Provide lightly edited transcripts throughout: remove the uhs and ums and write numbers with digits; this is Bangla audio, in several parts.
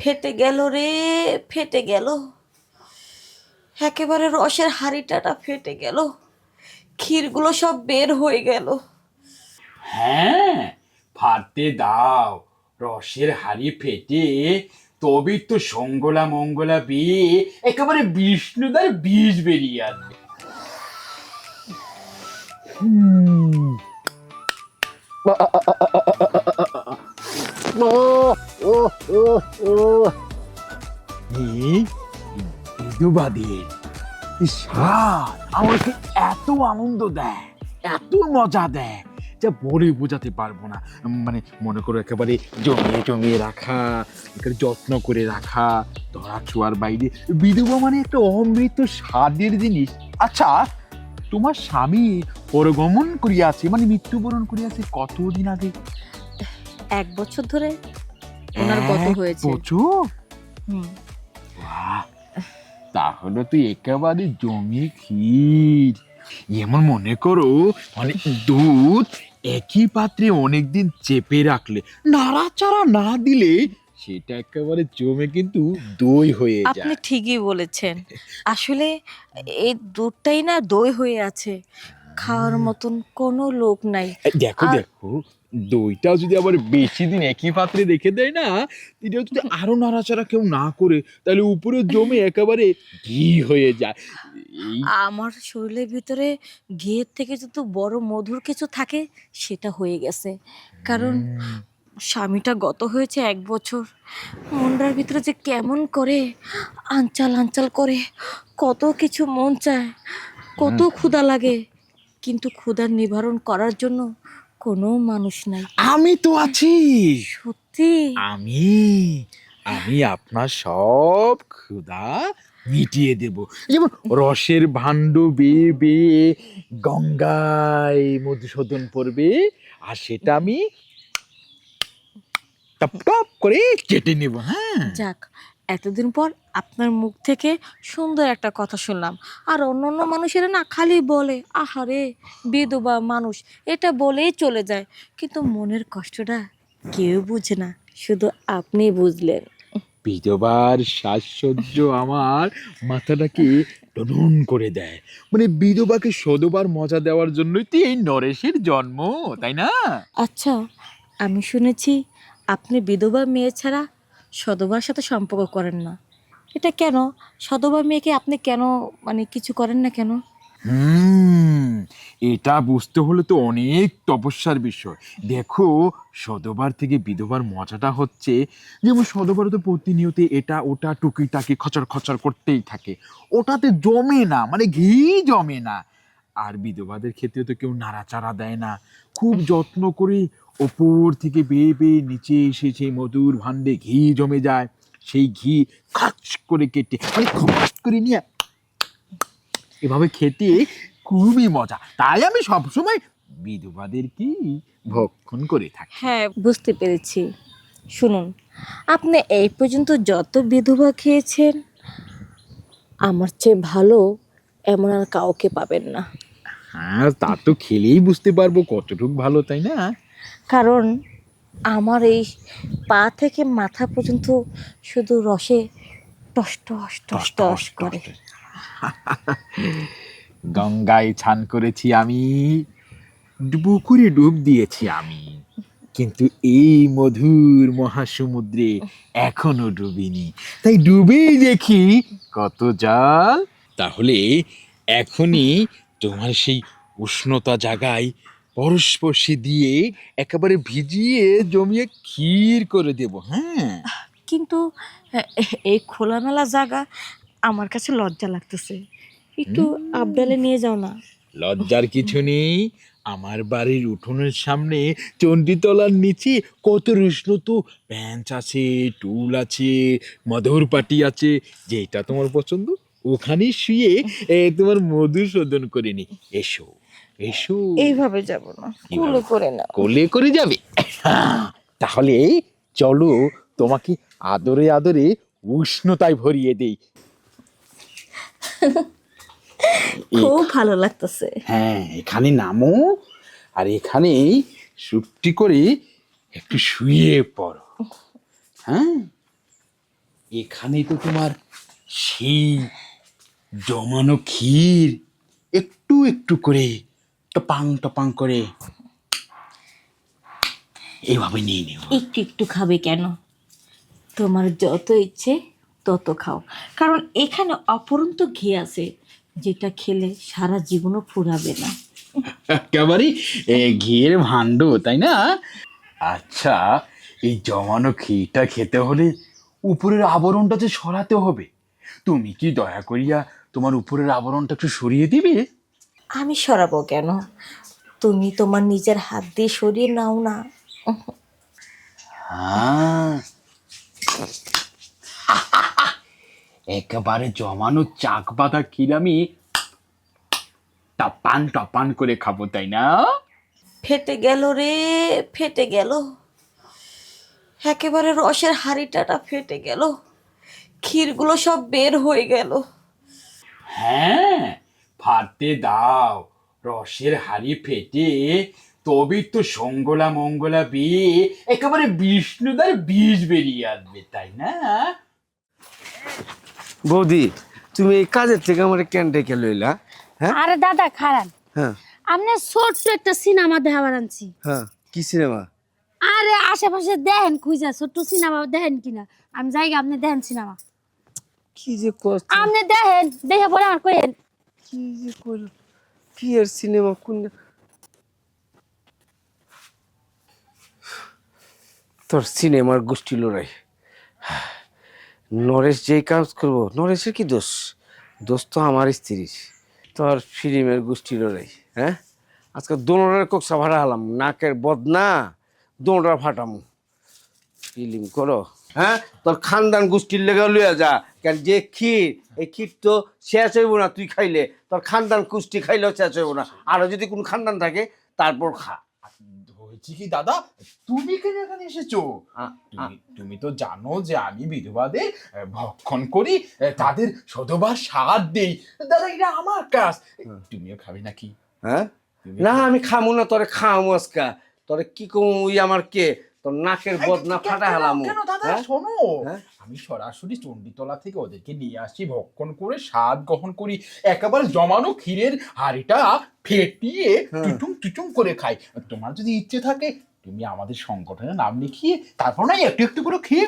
ফেটে গেল রে, ফেটে গেল। একেবারে রসের হাঁড়িটাটা ফেটে গেল, ক্ষীরগুলো সব বের হয়ে গেল। হ্যাঁ, ফাটতে দাও। রসের হাড়ি ফেটে তবে তো সঙ্গলা মঙ্গলা বেয়ে একেবারে বিষ্ণুদার বীজ বেরিয়ে আসবে। এই বিধবাদের স্বাদ আমাকে এত আনন্দ দেয়, এত মজা দেয়, যা বলে বোঝাতে পারবো না। মানে মনে করো একেবারে জমিয়ে জমিয়ে রাখা, একেবারে যত্ন করে রাখা, ধরা ছোঁয়ার বাইরে। বিধবা মানে একটা অমৃত স্বাদের জিনিস। আচ্ছা, তোমার স্বামী পরগমন করিয়াছে, মানে মৃত্যুবরণ করিয়াছে কতদিন আগে? 1 বছর ধরে ওনার গত হয়েছে। বছর? হুম। বাহ, তাহলে তো একেবারে জমি ক্ষীর। এমন মনে করো, মানে দুধ একই পাত্রে অনেকদিন চেপে রাখলে, নাড়াচাড়া না দিলে সেটা একেবারে জমে কিন্তু দই হয়ে আপনি যায়। ঠিকই বলেছেন। আসলে এই দুধটাই না দই হয়ে আছে, খাওয়ার মতন কোনো লোক নাই। দেখো আর দেখো, দইটাও যদি আবার বেশি দিন একই পাত্রে রেখে দেয় না, এটা যদি আরো নাড়াচাড়া কেউ না করে, তাহলে উপরে জমে একেবারে ঘি হয়ে যায়। এই আমার শরীরের ভিতরে ঘিয়ের থেকে যদি বড় মধুর কিছু থাকে সেটা হয়ে গেছে। কারণ স্বামীটা গত হয়েছে 1 বছর, মনটার ভিতরে যে কেমন করে আনচাল আনচাল করে, কত কিছু মন চায়, কত ক্ষুধা লাগে, কিন্তু ক্ষুধার নিবারণ করার জন্য কোনো মানুষ নাই। আমি তো আছি। সত্যি আমি আমি আপনার সব ক্ষুধা মিটিয়ে দেব। যেমন রসের ভাণ্ড বেয়ে বেয়ে গঙ্গায় মধুসূদন পড়বে, আর সেটা আমি টপ টপ করে চেটে নেব। হ্যাঁ, যাক, এতদিন পর আপনার মুখ থেকে সুন্দর একটা কথা শুনলাম। আর অন্যান্য মানুষেরা না খালি বলে আহারে বিধবা মানুষ, এটা বলেই চলে যায়, কিন্তু মনের কষ্টটা কেউ বুঝে না, শুধু আপনি বুঝলেন। বিধবার সাজসজ্জ আমার মাথাটাকে টনন করে দেয়। মানে বিধবাকে সধবার মজা দেওয়ার জন্যই তো এই নরেশের জন্ম, তাই না? আচ্ছা, আমি শুনেছি আপনি বিধবা মেয়ে ছাড়া সধবার সাথে সম্পর্ক করেন না। এটা কেন? সধবা মেয়েকে আপনি কেন মানে কিছু করেন না কেন? হুম, এটা বুঝতে হলে তো অনেক তপস্যার বিষয়। দেখো, সধবার থেকে বিধবার মজাটা হচ্ছে, যেমন সধবার তো প্রতিনিয়ত এটা ওটা টুকিটাকি খচর খচর করতেই থাকে, ওটাতে জমে না, মানে ঘি জমে না। আর বিধবাদের ক্ষেত্রে তো কেউ নাড়াচাড়া দেয় না, খুব যত্ন করে ওপর থেকে বেয়ে বেয়ে নিচে এসে সেই মধুর ভাণ্ডে ঘি জমে যায়। সেই ঘি খচ করে কেটে, মানে খচ করে নিয়ে এভাবে খেতে খুবই মজা। তাই আমি সবসময় বিধবাদের কি ভক্ষণ করে থাকি। হ্যাঁ, বুঝতে পেরেছি। শুনুন, আপনি এই পর্যন্ত যত বিধবা খেয়েছেন, আমার চেয়ে ভালো এমন আর কাউকে পাবেন না। হ্যাঁ, তা তো খেলেই বুঝতে পারবো কতটুকু ভালো, তাই না? কারণ আমার এই পা থেকে মাথা পর্যন্ত শুধু রসে টস টস টস টস করে। গঙ্গায় স্নান করেছি আমি, পুকুরে ডুব দিয়েছি আমি, কিন্তু এই মধুর মহাসমুদ্রে এখনো ডুবিনি। তাই ডুবেই দেখি কত জল। তাহলে এখনই তোমার সেই উষ্ণতা জায়গায় পরস্পর্শী দিয়ে একেবারে ভিজিয়ে জমিয়ে ক্ষীর করে দেব। হ্যাঁ, কিন্তু এই খোলামেলা জায়গা আমার কাছে লজ্জা লাগতেছে। একটু আবডালে নিয়ে যাও না। লজ্জার কিছু নেই। আমার বাড়ির উঠোনের সামনে চণ্ডীতলার নিচে কত উষ্ণ তো বেঞ্চ আছে, টুল আছে, মধুর পাটি আছে, যেটা তোমার পছন্দ ওখানেই শুয়ে তোমার মধুসূদন করে নি। এসো, এসো। এইভাবে যাব না, কুলো কিভাবে? করে নাও। কোলে করে যাবে? তাহলে চলো, তোমাকে আদরে আদরে উষ্ণতায় ভরিয়ে দেই। খুব ভালো লাগতেছে। হ্যাঁ, এখানে নামো, আর এখানে সুপটি করে একটু শুয়ে পড়ো। হ্যাঁ, এখানেই তো তোমার সেই জমানো ক্ষীর একটু একটু করে টপাং টপাং করে এইভাবে নিয়ে নেব। একটু একটু খাবে কেন? তোমার যত ইচ্ছে তত খাও, কারণ এখানে অপরন্ত ঘি আছে, যেটা খেলে সারা জীবনও ফুরাবে না। একেবারে ঘিয়ের ভাণ্ড, তাই না? আচ্ছা, এই জমানো ক্ষীরটা খেতে হলে উপরের আবরণটা যে সরাতে হবে। তুমি কি দয়া করিয়া তোমার উপরের আবরণটা একটু সরিয়ে দিবে? আমি সরাবো কেন? তুমি তোমার নিজের হাত দিয়ে সরিয়ে নাও না। হ্যাঁ, একেবারে জমানো চাক বাঁধা ক্ষীর আমি টপান টপান করে খাবো, তাই না? ফেটে গেল রে, ফেটে গেল, একেবারে রসের হাঁড়িটাটা ফেটে গেল, ক্ষীরগুলো সব বের হয়ে গেল। হ্যাঁ, ফাটতে দাও। রসের হাড়ি ফেটে তবেই তো সঙ্গলা মঙ্গলা বেয়ে একেবারে বিষ্ণুদার বীজ বেরিয়ে আসবে, তাই না? বৌদি, তুমি এই কাজের থেকে আমার কেন ডেকে লইলা? হ্যাঁ আরে দাদা খারান, হ্যাঁ আপনি ছোট্ট একটা সিনেমা দেখাবার আনছি। হ্যাঁ, কি সিনেমা? আরে আশেপাশে দেখেন খুঁজা ছোট্ট সিনেমা দেখেন কিনা। আমি যাই আপনি দেখেন সিনেমা, কি যে করছ, আপনি দেখেন, দেখে পরে আমার কইেন। কি যে কর, কি এর সিনেমা কোন? তোর সিনেমার গোষ্ঠী লড়াই। নরেশ যেই কাজ করবো, নরেশের কি দোষ? দোষ তো আমার স্ত্রীর। তোর ফিল্মের গোষ্ঠী লড়াই, হ্যাঁ? আজকে দোনোটার কোকসা ভাড়া হলাম, নাকের বদনা দোনোটা ফাটামু। ফিল্ম করো, হ্যাঁ? তোর খানদান গোষ্ঠীর লেগে লইয়া যা, কেন যে ক্ষীর, এই ক্ষীর তো শেষ হইব না তুই খাইলে, তোর খানদান গোষ্ঠী খাইলেও শেষ হইব না। আরো যদি কোনো খানদান থাকে তারপর খা। হয়েছে কি দাদা, তুমি কেন এখানে এসেছো? তুমি তুমি তো জানো যে আমি বিধবাদের ভক্ষণ করি, তাদের সধবার সাথ দেই। দাদা, এটা আমার কাজ। তুমিও খাবে নাকি? হ্যাঁ, না আমি খামু না, তোরে খামু আজকা। তোরে কি কমু, ওই আমার কে? তোর নাকের বদনা ফাটা হেলামু। কেন দাদা, হ্যাঁ? শোনো, হ্যাঁ? আমি সরাসরি চণ্ডীতলা থেকে ওদেরকে নিয়ে আসি, ভক্ষণ করে স্বাদ গ্রহণ করি, একেবারে জমানো ক্ষীরের হাঁড়িটা ফেটিয়ে টুটুম টুটুম করে খাই। তোমার যদি ইচ্ছে থাকে তুমি আমাদের সংগঠনে নাম লিখিয়ে তারপর না একটু একটু করে খেয়ে।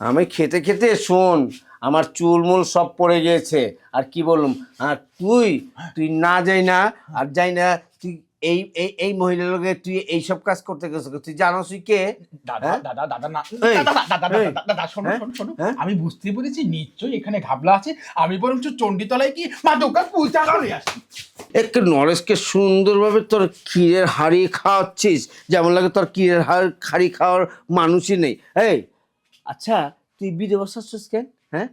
আমি খেতে খেতে শোন, আমার চুলমুল সব পড়ে গিয়েছে। আর কি বললাম, আর তুই তুই না যাই না, আর যাই না তুই এই এই এই মহিলার লগে তুই এইসব কাজ করতে গেছ, তুই জানোস তুই কে? দাদা হ্যাঁ? দাদা দাদা না, এই, দাদা দাদা এই, দাদা দাদা শোনো হ্যাঁ? শোনো শোনো, হ্যাঁ? আমি বুঝতে পেরেছি নিশ্চয়ই এখানে ঘাবলা আছে। আমি বরঞ্চ চণ্ডীতলায় কি মা দোকান পূজা করে আসি। একটু নরেশকে সুন্দরভাবে তোর ক্ষীরের হাড়ি খাওয়াচ্ছিস, যেমন লাগে তোর ক্ষীরের হাড়ি খাওয়ার মানুষই নেই। এই আচ্ছা, তুই বিধবা সাজছিস কেন? হ্যাঁ,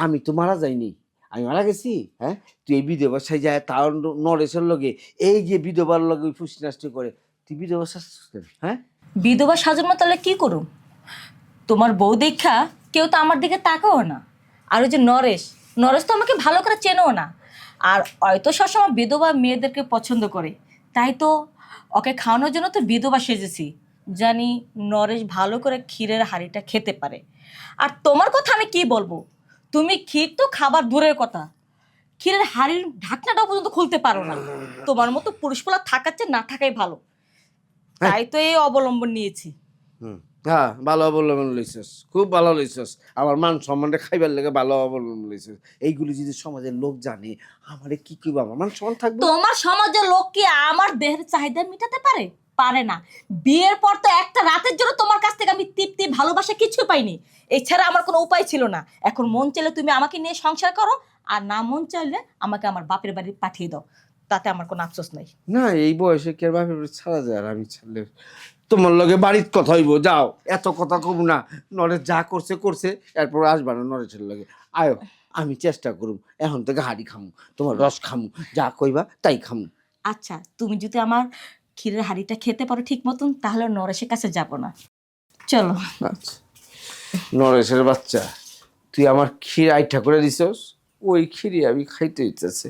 আমি তো মারা যাইনি, আমি মারা গেছি। হ্যাঁ, তুই এই বিধবা সাই যায় তাও নরেশের লগে, এই যে বিধবার লগে ফুসি নাস্তি করে, তুই বিধবা সাজছিস কেন? হ্যাঁ, বিধবা সাজানো তাহলে কি করুম? তোমার বউ দেখা কেউ তো আমার দিকে তাকাও না। আর ওই যে নরেশ, নরেশ তো আমাকে ভালো করে চেনেও না, আর হয়তো সবসময় বিধবা মেয়েদেরকে পছন্দ করে, তাই তো ওকে খাওয়ানোর জন্য তো বিধবা সেজেছি, জানি নরেশ ভালো করে ক্ষীরের হাঁড়িটা খেতে পারে। আর তোমার কথা আমি কি বলবো, তুমি ক্ষীর তো খাবার দূরের কথা, ক্ষীরের হাঁড়ির ঢাকনাটাও পর্যন্ত খুলতে পারো না। তোমার মতো পুরুষপোলা থাকার চেয়ে না থাকাই ভালো, তাই তো এই অবলম্বন নিয়েছি। হুম, হ্যাঁ, ভালো অবলম্বন লইছিস, খুব ভালো লইছিস। আমার মান সম্মানটা খাইবার লেগে ভালো অবলম্বন লইছিস। এইগুলি যদি সমাজের লোক জানে, আমারে কি কইবা? আমার মান সম্মান থাকবে? তোমার সমাজের লোক কি আমার দেহের চাহিদা মেটাতে পারে? পারে না। বিয়ের পর তো একটা রাতের জন্য তোমার কাছ থেকে আমি তৃপ্তি ভালোবাসা কিছু পাইনি, এছাড়া আমার কোনো উপায় ছিল না। এখন মন চাইলে তুমি আমাকে নিয়ে সংসার করো, আর না মন চাইলে আমাকে আমার বাপের বাড়ি পাঠিয়ে দাও, তাতে আমার কোনো আফসোস নাই। না, এই বয়সে কে বাপের বাড়ি ছাড়া যায়? আর আমি ছাড়লে তোমার লগে বাড়ির কথা হইব, যাও, এত কথা কব না। নরেশ যা করছে করছে, এরপর আসবা না নরেশের লগে। আয়ো, আমি চেষ্টা করুম এখন থেকে হাড়ি খামু, তোমার রস খামু, যা কইবা তাই খামু। আচ্ছা, তুমি যদি আমার ক্ষীরের হাঁড়িটা খেতে পারো ঠিক মতন, তাহলে নরেশের কাছে যাব না। চলো। আচ্ছা, নরেশের বাচ্চা, তুই আমার ক্ষীর আইঠা করে দিছস, ওই ক্ষীরই আমি খাইতে ইচ্ছেছে।